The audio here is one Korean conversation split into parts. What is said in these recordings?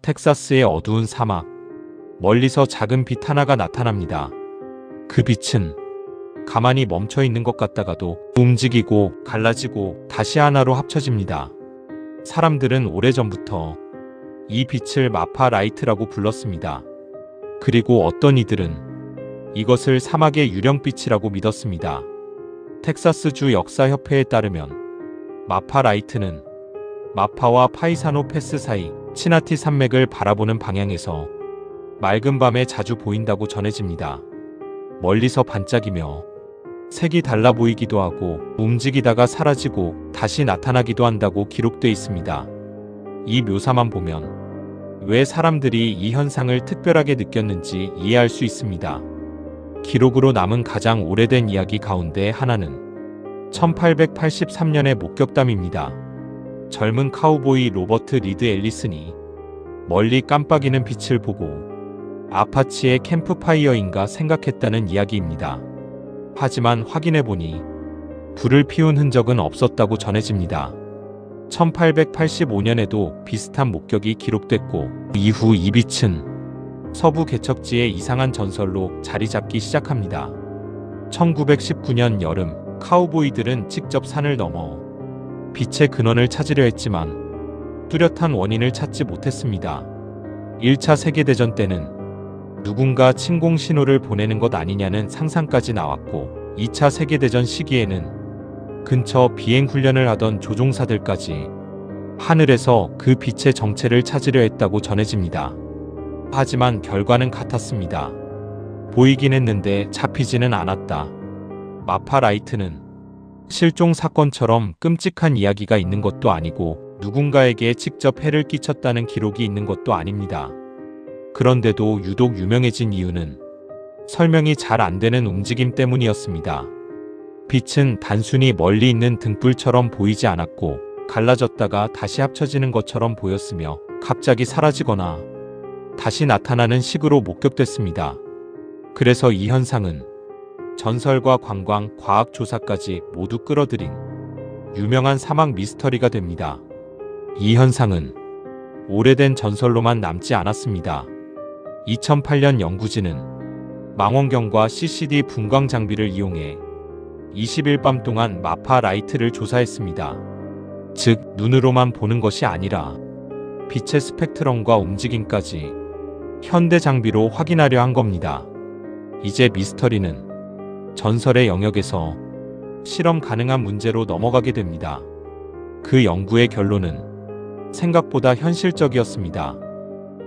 텍사스의 어두운 사막. 멀리서 작은 빛 하나가 나타납니다. 그 빛은 가만히 멈춰 있는 것 같다가도 움직이고 갈라지고 다시 하나로 합쳐집니다. 사람들은 오래전부터 이 빛을 마파 라이트라고 불렀습니다. 그리고 어떤 이들은 이것을 사막의 유령빛이라고 믿었습니다. 텍사스주 역사협회에 따르면 마파 라이트는 마파와 파이사노 패스 사이 치나티 산맥을 바라보는 방향에서 맑은 밤에 자주 보인다고 전해집니다. 멀리서 반짝이며 색이 달라 보이기도 하고 움직이다가 사라지고 다시 나타나기도 한다고 기록돼 있습니다. 이 묘사만 보면 왜 사람들이 이 현상을 특별하게 느꼈는지 이해할 수 있습니다. 기록으로 남은 가장 오래된 이야기 가운데 하나는 1883년의 목격담입니다. 젊은 카우보이 로버트 리드 앨리슨이 멀리 깜빡이는 빛을 보고 아파치의 캠프파이어인가 생각했다는 이야기입니다. 하지만 확인해보니 불을 피운 흔적은 없었다고 전해집니다. 1885년에도 비슷한 목격이 기록됐고 이후 이 빛은 서부 개척지의 이상한 전설로 자리 잡기 시작합니다. 1919년 여름, 카우보이들은 직접 산을 넘어 빛의 근원을 찾으려 했지만 뚜렷한 원인을 찾지 못했습니다. 1차 세계대전 때는 누군가 침공 신호를 보내는 것 아니냐는 상상까지 나왔고 2차 세계대전 시기에는 근처 비행 훈련을 하던 조종사들까지 하늘에서 그 빛의 정체를 찾으려 했다고 전해집니다. 하지만 결과는 같았습니다. 보이긴 했는데 잡히지는 않았다. 마파 라이트는 실종 사건처럼 끔찍한 이야기가 있는 것도 아니고 누군가에게 직접 해를 끼쳤다는 기록이 있는 것도 아닙니다. 그런데도 유독 유명해진 이유는 설명이 잘 안 되는 움직임 때문이었습니다. 빛은 단순히 멀리 있는 등불처럼 보이지 않았고 갈라졌다가 다시 합쳐지는 것처럼 보였으며 갑자기 사라지거나 다시 나타나는 식으로 목격됐습니다. 그래서 이 현상은 전설과 관광, 과학 조사까지 모두 끌어들인 유명한 사막 미스터리가 됩니다. 이 현상은 오래된 전설로만 남지 않았습니다. 2008년 연구진은 망원경과 CCD 분광 장비를 이용해 20일 밤 동안 마파 라이트를 조사했습니다. 즉, 눈으로만 보는 것이 아니라 빛의 스펙트럼과 움직임까지 현대 장비로 확인하려 한 겁니다. 이제 미스터리는 전설의 영역에서 실험 가능한 문제로 넘어가게 됩니다. 그 연구의 결론은 생각보다 현실적이었습니다.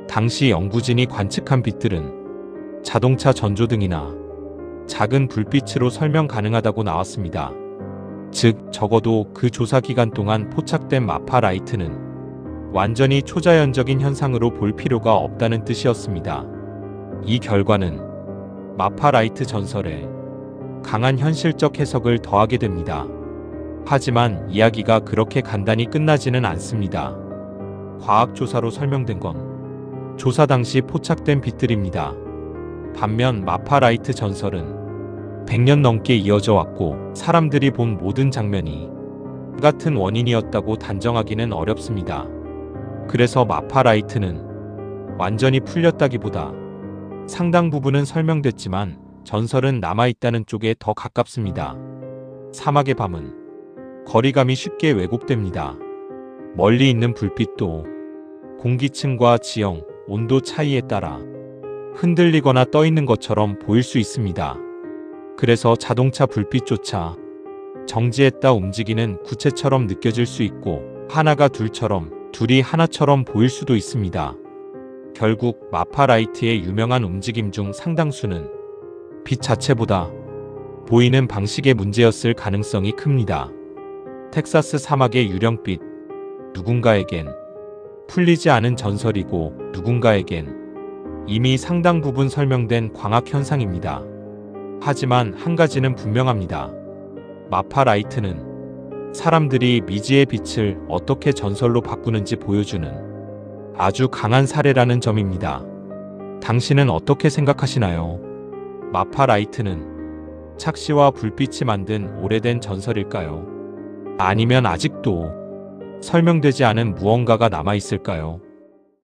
당시 연구진이 관측한 빛들은 자동차 전조등이나 작은 불빛으로 설명 가능하다고 나왔습니다. 즉, 적어도 그 조사 기간 동안 포착된 마파 라이트는 완전히 초자연적인 현상으로 볼 필요가 없다는 뜻이었습니다. 이 결과는 마파 라이트 전설에 강한 현실적 해석을 더하게 됩니다. 하지만 이야기가 그렇게 간단히 끝나지는 않습니다. 과학조사로 설명된 건 조사 당시 포착된 빛들입니다. 반면 마파 라이트 전설은 100년 넘게 이어져 왔고 사람들이 본 모든 장면이 같은 원인이었다고 단정하기는 어렵습니다. 그래서 마파 라이트는 완전히 풀렸다기보다 상당 부분은 설명됐지만 전설은 남아있다는 쪽에 더 가깝습니다. 사막의 밤은 거리감이 쉽게 왜곡됩니다. 멀리 있는 불빛도 공기층과 지형, 온도 차이에 따라 흔들리거나 떠있는 것처럼 보일 수 있습니다. 그래서 자동차 불빛조차 정지했다 움직이는 구체처럼 느껴질 수 있고 하나가 둘처럼, 둘이 하나처럼 보일 수도 있습니다. 결국 마파 라이트의 유명한 움직임 중 상당수는 빛 자체보다 보이는 방식의 문제였을 가능성이 큽니다. 텍사스 사막의 유령빛, 누군가에겐 풀리지 않은 전설이고 누군가에겐 이미 상당 부분 설명된 광학 현상입니다. 하지만 한 가지는 분명합니다. 마파 라이트는 사람들이 미지의 빛을 어떻게 전설로 바꾸는지 보여주는 아주 강한 사례라는 점입니다. 당신은 어떻게 생각하시나요? 마파 라이트는 착시와 불빛이 만든 오래된 전설일까요? 아니면 아직도 설명되지 않은 무언가가 남아있을까요?